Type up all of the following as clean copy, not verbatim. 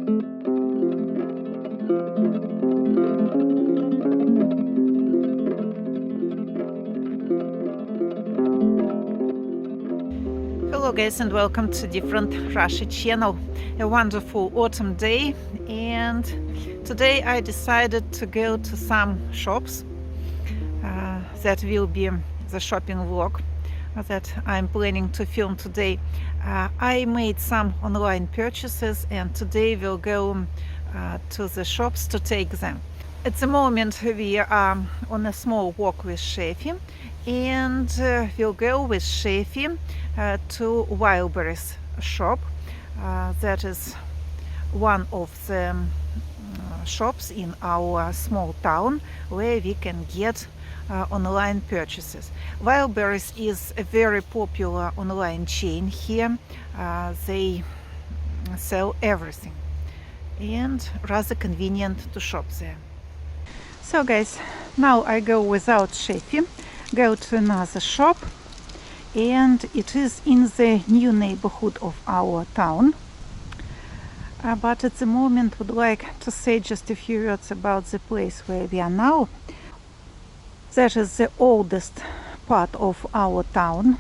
Hello guys and welcome to Different Russia channel. A wonderful autumn day, and today I decided to go to some shops. That will be the shopping vlog that I'm planning to film today. I made some online purchases and today we'll go to the shops to take them. At the moment we are on a small walk with Shefi, and we'll go with Shefi to Wildberries shop. That is one of the shops in our small town where we can get online purchases. Wildberries is a very popular online chain here. They sell everything and rather convenient to shop there. So guys, now I go without Shefi, go to another shop, and it is in the new neighborhood of our town. But at the moment would like to say just a few words about the place where we are now. That is the oldest part of our town.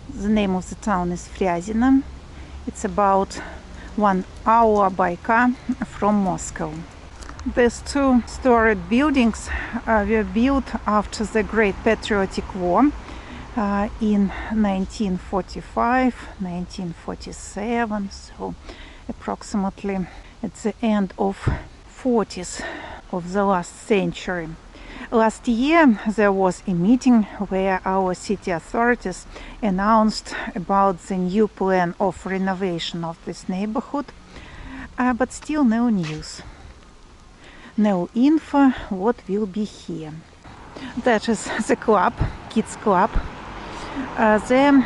The name of the town is Fryazino. It's about 1 hour by car from Moscow. These two-storied buildings were built after the Great Patriotic War in 1945, 1947, so approximately at the end of 40s of the last century. Last year there was a meeting where our city authorities announced about the new plan of renovation of this neighborhood, but still no news. No info what will be here. That is the club, kids club. The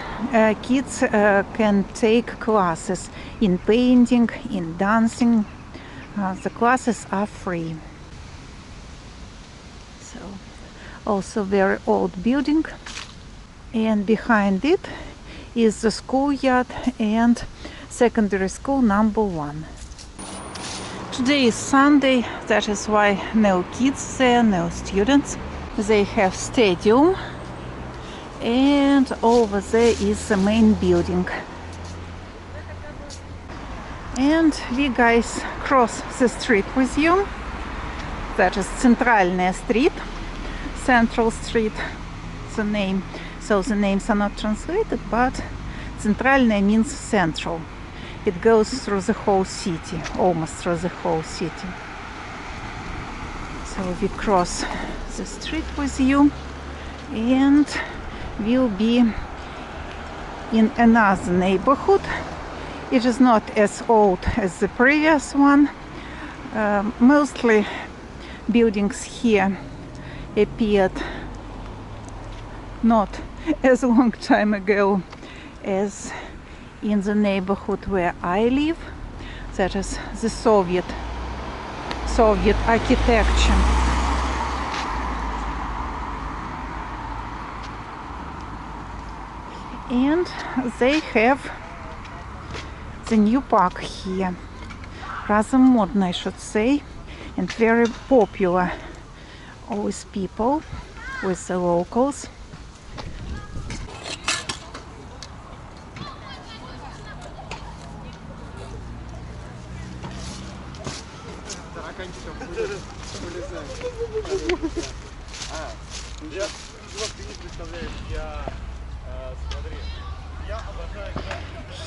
kids can take classes in painting, in dancing. The classes are free. So also very old building, and behind it is the schoolyard and secondary school number 1. Today is Sunday, that is why no kids there, no students. They have stadium, and over there is the main building. And we guys cross the street with you. That is Центральная Street, Central Street, the name. So the names are not translated, but Центральная means central. It goes through the whole city, almost through the whole city. So we cross the street with you, and we'll be in another neighborhood. It is not as old as the previous one. Mostly buildings here appeared not as long time ago as in the neighborhood where I live. That is the Soviet architecture. And they have the new park here. Rather modern, I should say, and very popular with people, with the locals.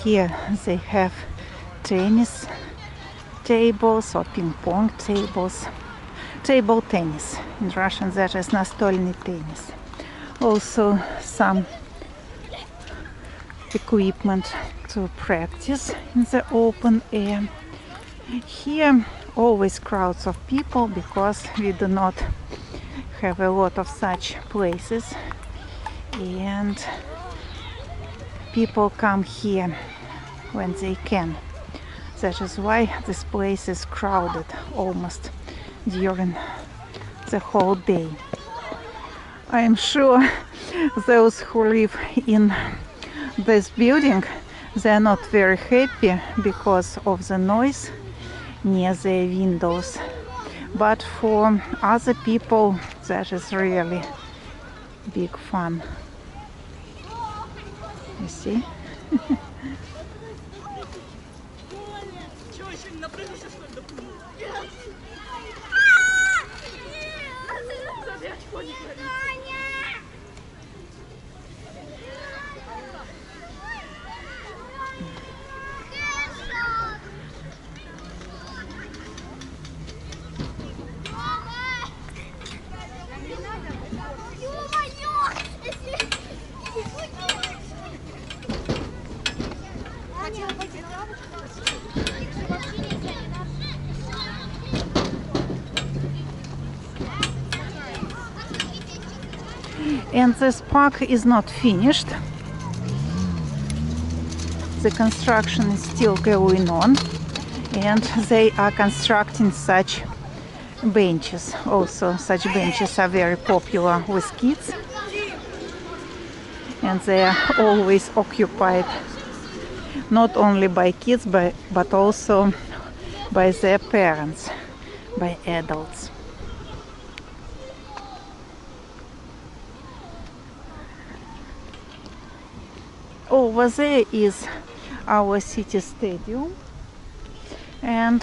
Here they have tennis tables or ping pong tables. Table tennis. In Russian that is настольный tennis. Also some equipment to practice in the open air. Here always crowds of people because we do not have a lot of such places, and people come here when they can. That is why this place is crowded almost during the whole day. I am sure those who live in this building, they are not very happy because of the noise near their windows. But for other people, that is really big fun. You see? And this park is not finished. The construction is still going on, and they are constructing such benches. Also, such benches are very popular with kids, and they are always occupied not only by kids but also by their parents, by adults. Over there is our city stadium, and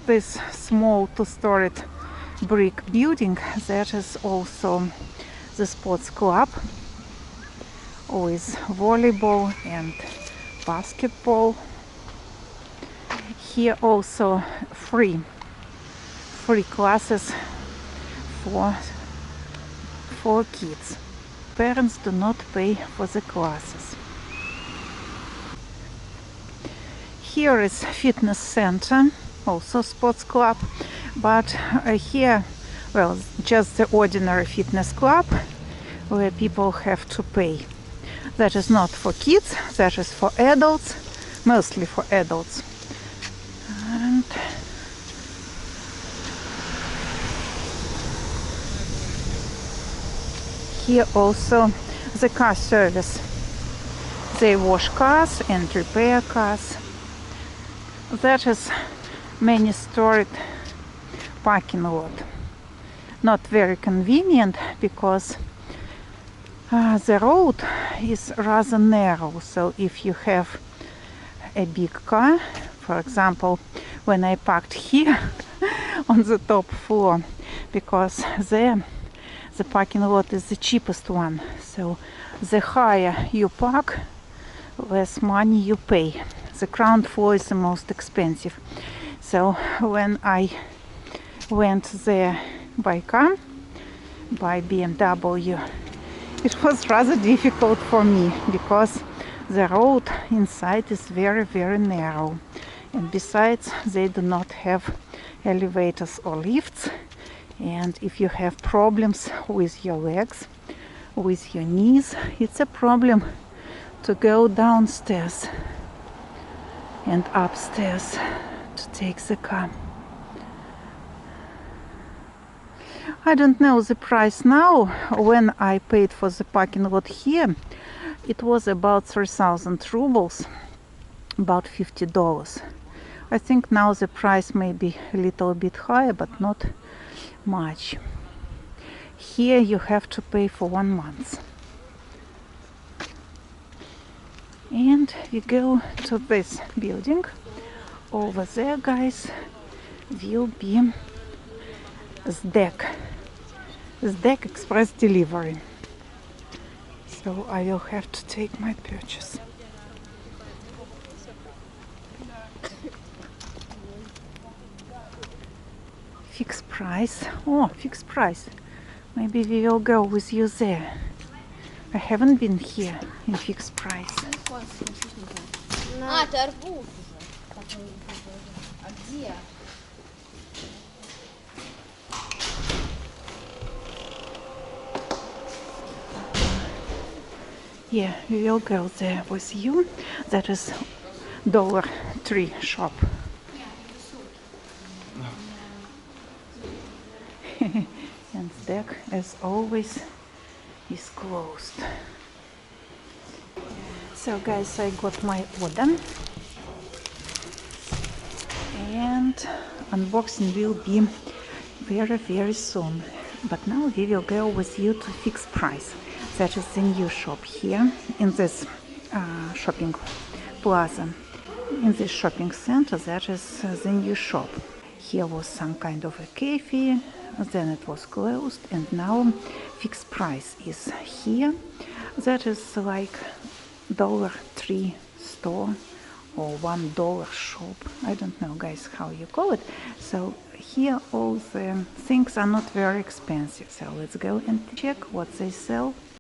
this small two-storied brick building, that is also the sports club with volleyball and basketball. Here also free classes for kids. Parents do not pay for the classes. Here is fitness center, also sports club, but here, well, just the ordinary fitness club where people have to pay. That is not for kids, that is for adults, mostly for adults. And here also the car service. They wash cars and repair cars. That is many-storied parking lot. Not very convenient because the road is rather narrow. So if you have a big car, for example, when I parked here on the top floor, because there the parking lot is the cheapest one. So the higher you park, less money you pay. The ground floor is the most expensive. So when I went there by car, by BMW, it was rather difficult for me because the road inside is very, very narrow. And besides, they do not have elevators or lifts. And if you have problems with your legs, with your knees, it's a problem to go downstairs and upstairs to take the car. I don't know the price now. When I paid for the parking lot here, it was about 3,000 rubles, about $50. I think now the price may be a little bit higher, but not much. Here you have to pay for 1 month. And we go to this building. Over there, guys, will be SDEC Express Delivery. So I will have to take my purchase. Fixed price. Oh, fixed price. Maybe we will go with you there. I haven't been here in fixed price. А, это арбуз уже. А где? Yeah, we will go there with you. That is $3 shop. And deck, as always, is closed. So guys, I got my order, and unboxing will be very soon. But now we will go with you to Fixed Price. That is the new shop here in this shopping plaza. In this shopping center, that is the new shop. Here was some kind of a cafe, then it was closed, and now Fixed Price is here. That is like $3 store or $1 shop. I don't know, guys, how you call it. So here all the things are not very expensive. So let's go and check what they sell.